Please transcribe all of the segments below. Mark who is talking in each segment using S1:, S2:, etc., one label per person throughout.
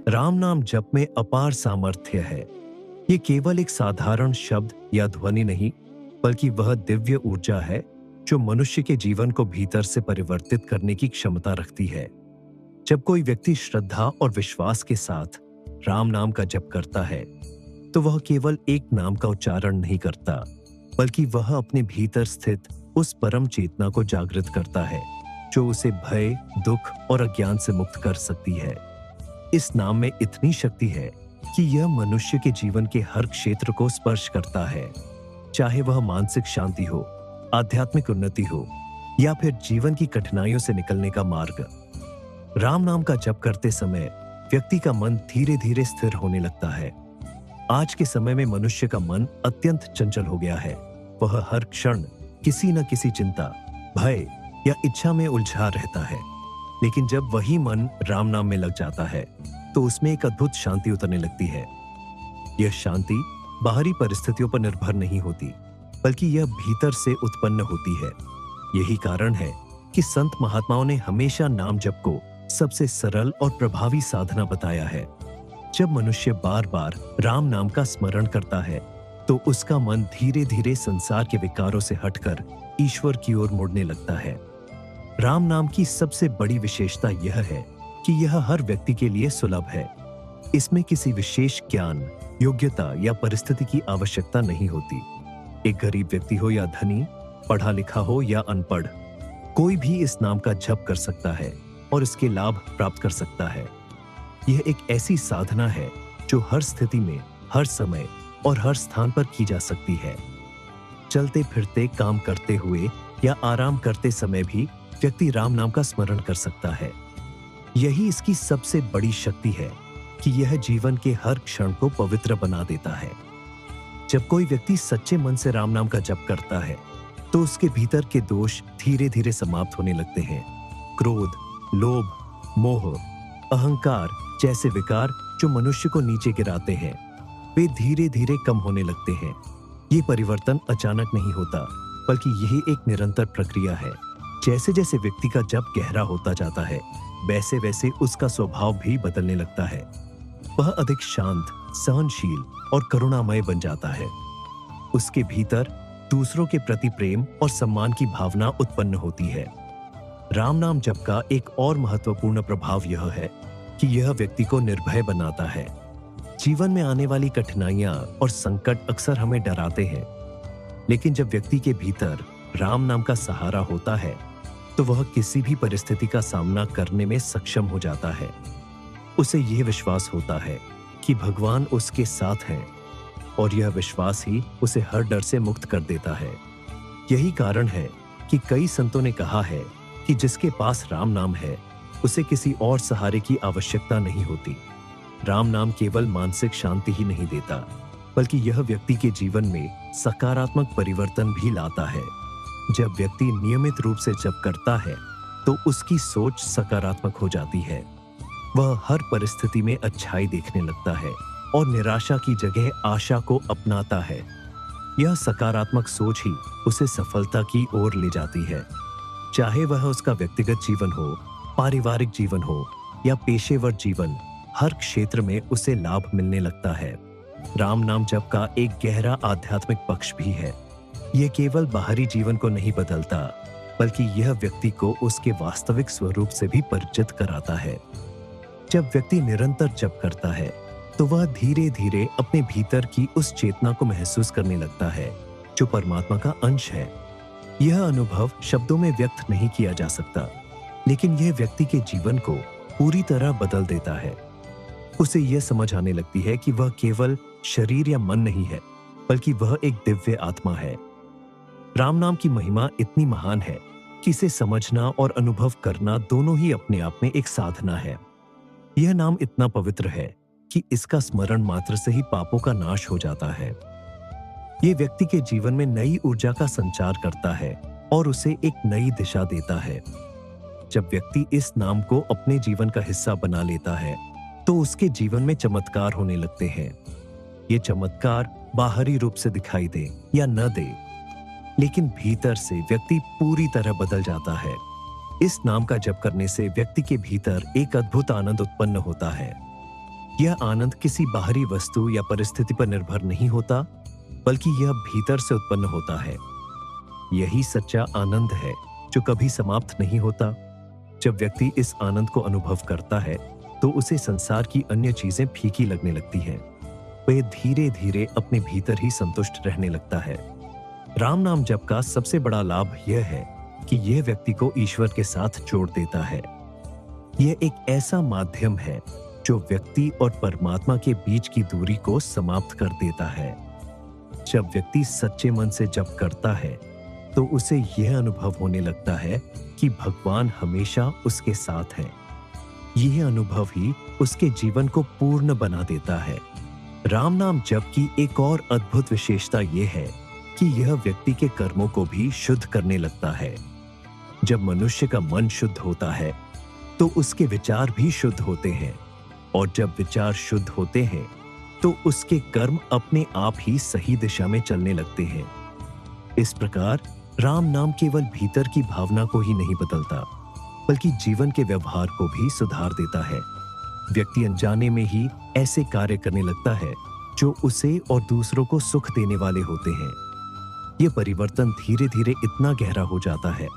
S1: राम नाम जप में अपार सामर्थ्य है। ये केवल एक साधारण शब्द या ध्वनि नहीं, बल्कि वह दिव्य ऊर्जा है जो मनुष्य के जीवन को भीतर से परिवर्तित करने की क्षमता रखती है। जब कोई व्यक्ति श्रद्धा और विश्वास के साथ राम नाम का जप करता है, तो वह केवल एक नाम का उच्चारण नहीं करता, बल्कि वह अपने भीतर स्थित उस परम चेतना को जागृत करता है जो उसे भय, दुख और अज्ञान से मुक्त कर सकती है। इस नाम में इतनी शक्ति है कि यह मनुष्य के जीवन के हर क्षेत्र को स्पर्श करता है, चाहे वह मानसिक शांति हो, आध्यात्मिक उन्नति हो या फिर जीवन की कठिनाइयों से निकलने का मार्ग। राम नाम का जप करते समय व्यक्ति का मन धीरे धीरे स्थिर होने लगता है। आज के समय में मनुष्य का मन अत्यंत चंचल हो गया है। वह हर क्षण किसी न किसी चिंता, भय या इच्छा में उलझा रहता है। लेकिन जब वही मन राम नाम में लग जाता है, तो उसमें एक अद्भुत शांति उतरने लगती है। यह शांति बाहरी परिस्थितियों पर निर्भर नहीं होती, बल्कि यह भीतर से उत्पन्न होती है। यही कारण है कि संत महात्माओं ने हमेशा नाम जप को सबसे सरल और प्रभावी साधना बताया है। जब मनुष्य बार बार राम नाम का स्मरण करता है, तो उसका मन धीरे धीरे संसार के विकारों से हटकर ईश्वर की ओर मुड़ने लगता है। राम नाम की सबसे बड़ी विशेषता यह है कि यह हर व्यक्ति के लिए सुलभ है। इसमें किसी विशेष ज्ञान, योग्यता या परिस्थिति की आवश्यकता नहीं होती। एक गरीब व्यक्ति हो या धनी, पढ़ा लिखा हो या अनपढ़, कोई भी इस नाम का जप कर सकता है और इसके लाभ प्राप्त कर सकता है। यह एक ऐसी साधना है जो हर स्थिति में, हर समय और हर स्थान पर की जा सकती है। चलते फिरते, काम करते हुए या आराम करते समय भी व्यक्ति राम नाम का स्मरण कर सकता है। यही इसकी सबसे बड़ी शक्ति है कि यह जीवन के हर क्षण को पवित्र बना देता है। जब कोई व्यक्ति सच्चे मन से राम नाम का जप करता है, तो उसके भीतर के दोष धीरे धीरे समाप्त होने लगते हैं। क्रोध, लोभ, मोह, अहंकार जैसे विकार जो मनुष्य को नीचे गिराते हैं, वे धीरे धीरे कम होने लगते हैं। ये परिवर्तन अचानक नहीं होता, बल्कि यही एक निरंतर प्रक्रिया है। जैसे जैसे व्यक्ति का जप गहरा होता जाता है, वैसे वैसे उसका स्वभाव भी बदलने लगता है। वह अधिक शांत, सहनशील और करुणामय बन जाता है। उसके भीतर दूसरों के प्रति प्रेम और सम्मान की भावना उत्पन्न होती है। राम नाम जप का एक और महत्वपूर्ण प्रभाव यह है कि यह व्यक्ति को निर्भय बनाता है। जीवन में आने वाली कठिनाइयां और संकट अक्सर हमें डराते हैं, लेकिन जब व्यक्ति के भीतर राम नाम का सहारा होता है, तो वह किसी भी परिस्थिति का सामना करने में सक्षम हो जाता है। उसे यह विश्वास होता है कि भगवान उसके साथ हैं, और यह विश्वास ही उसे हर डर से मुक्त कर देता है। यही कारण है कि कई संतों ने कहा है कि जिसके पास राम नाम है, उसे किसी और सहारे की आवश्यकता नहीं होती। राम नाम केवल मानसिक शांति ही नहीं देता, बल्कि यह व्यक्ति के जीवन में सकारात्मक परिवर्तन भी लाता है। जब व्यक्ति नियमित रूप से जप करता है, तो उसकी सोच सकारात्मक हो जाती है। वह हर परिस्थिति में अच्छाई देखने लगता है और निराशा की जगह आशा को अपनाता है। यह सकारात्मक सोच ही उसे सफलता की ओर ले जाती है। चाहे वह उसका व्यक्तिगत जीवन हो, पारिवारिक जीवन हो या पेशेवर जीवन, हर क्षेत्र में उसे लाभ मिलने लगता है। राम नाम जप का एक गहरा आध्यात्मिक पक्ष भी है। यह केवल बाहरी जीवन को नहीं बदलता, बल्कि यह व्यक्ति को उसके वास्तविक स्वरूप से भी परिचित कराता है। जब व्यक्ति निरंतर जप करता है, तो वह धीरे धीरे अपने भीतर की उस चेतना को महसूस करने लगता है जो परमात्मा का अंश है। यह अनुभव शब्दों में व्यक्त नहीं किया जा सकता, लेकिन यह व्यक्ति के जीवन को पूरी तरह बदल देता है। उसे यह समझ आने लगती है कि वह केवल शरीर या मन नहीं है, बल्कि वह एक दिव्य आत्मा है। राम नाम की महिमा इतनी महान है कि इसे समझना और अनुभव करना दोनों ही अपने आप में एक साधना है। यह नाम इतना पवित्र है कि इसका स्मरण मात्र से ही पापों का नाश हो जाता है। यह व्यक्ति के जीवन में नई ऊर्जा का संचार करता है और उसे एक नई दिशा देता है। जब व्यक्ति इस नाम को अपने जीवन का हिस्सा बना लेता है, तो उसके जीवन में चमत्कार होने लगते हैं। ये चमत्कार बाहरी रूप से दिखाई दे या न दे, लेकिन भीतर से व्यक्ति पूरी तरह बदल जाता है। इस नाम का जप करने से व्यक्ति के भीतर एक अद्भुत आनंद उत्पन्न होता है। यह आनंद किसी बाहरी वस्तु या परिस्थिति पर निर्भर नहीं होता, बल्कि यह भीतर से उत्पन्न होता है। यही सच्चा आनंद है जो कभी समाप्त नहीं होता। जब व्यक्ति इस आनंद को अनुभव करता है तो उसे संसार की अन्य चीजें फीकी लगने लगती हैं। वह धीरे धीरे अपने भीतर ही संतुष्ट रहने लगता है। राम नाम जप का सबसे बड़ा लाभ यह है कि यह व्यक्ति को ईश्वर के साथ जोड़ देता है। यह एक ऐसा माध्यम है जो व्यक्ति और परमात्मा के बीच की दूरी को समाप्त कर देता है। जब व्यक्ति सच्चे मन से जप करता है तो उसे यह अनुभव होने लगता है कि भगवान हमेशा उसके साथ है। यह अनुभव ही उसके जीवन को पूर्ण बना देता है। राम नाम जप की एक और अद्भुत विशेषता यह है कि यह व्यक्ति के कर्मों को भी शुद्ध करने लगता है। जब मनुष्य का मन शुद्ध होता है तो उसके विचार भी शुद्ध होते हैं, और जब विचार शुद्ध होते हैं तो उसके कर्म अपने आप ही सही दिशा में चलने लगते हैं। इस प्रकार राम नाम केवल भीतर की भावना को ही नहीं बदलता, बल्कि जीवन के व्यवहार को भी सुधार देता है। व्यक्ति अनजाने में ही ऐसे कार्य करने लगता है जो उसे और दूसरों को सुख देने वाले होते हैं। यह परिवर्तन धीरे धीरे इतना गहरा हो जाता है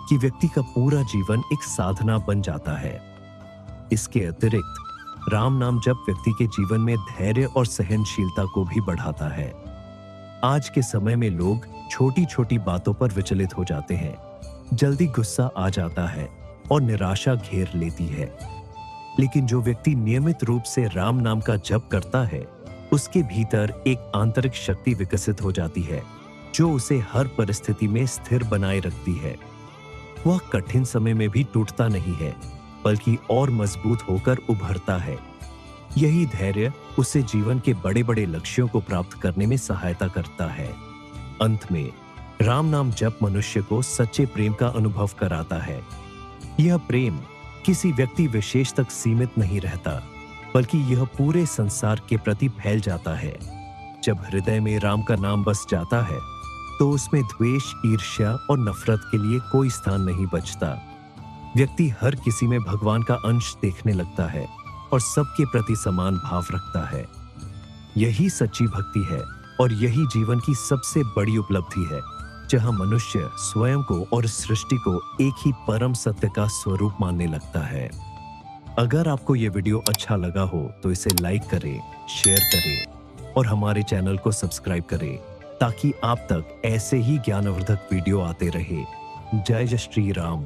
S1: कि व्यक्ति का पूरा जीवन एक साधना बन जाता है। इसके अतिरिक्त राम नाम जप व्यक्ति के जीवन में धैर्य और सहनशीलता को भी बढ़ाता है। आज के समय में लोग छोटी छोटी बातों पर विचलित हो जाते हैं। जल्दी गुस्सा आ जाता है और निराशा घेर लेती है। लेकिन जो व्यक्ति नियमित रूप से राम नाम का जप करता है, उसके भीतर एक आंतरिक शक्ति विकसित हो जाती है जो उसे हर परिस्थिति में स्थिर बनाए रखती है। वह कठिन समय में भी टूटता नहीं है, बल्कि और मजबूत होकर उभरता है। यही धैर्य उसे जीवन के बड़े बड़े लक्ष्यों को प्राप्त करने में सहायता करता है। अंत में राम नाम जप मनुष्य को सच्चे प्रेम का अनुभव कराता है। यह प्रेम किसी व्यक्ति विशेष तक सीमित नहीं रहता, बल्कि यह पूरे संसार के प्रति फैल जाता है। जब हृदय में राम का नाम बस जाता है तो उसमें द्वेष, ईर्ष्या और नफरत के लिए कोई स्थान नहीं बचता। व्यक्ति हर किसी में भगवान का अंश देखने लगता है और सबके प्रति समान भाव रखता है। यही सच्ची भक्ति है और यही जीवन की सबसे बड़ी उपलब्धि है, जहां मनुष्य स्वयं को और सृष्टि को एक ही परम सत्य का स्वरूप मानने लगता है। अगर आपको यह वीडियो अच्छा लगा हो तो इसे लाइक करें, शेयर करें और हमारे चैनल को सब्सक्राइब करें, ताकि आप तक ऐसे ही ज्ञानवर्धक वीडियो आते रहे। जय श्री राम।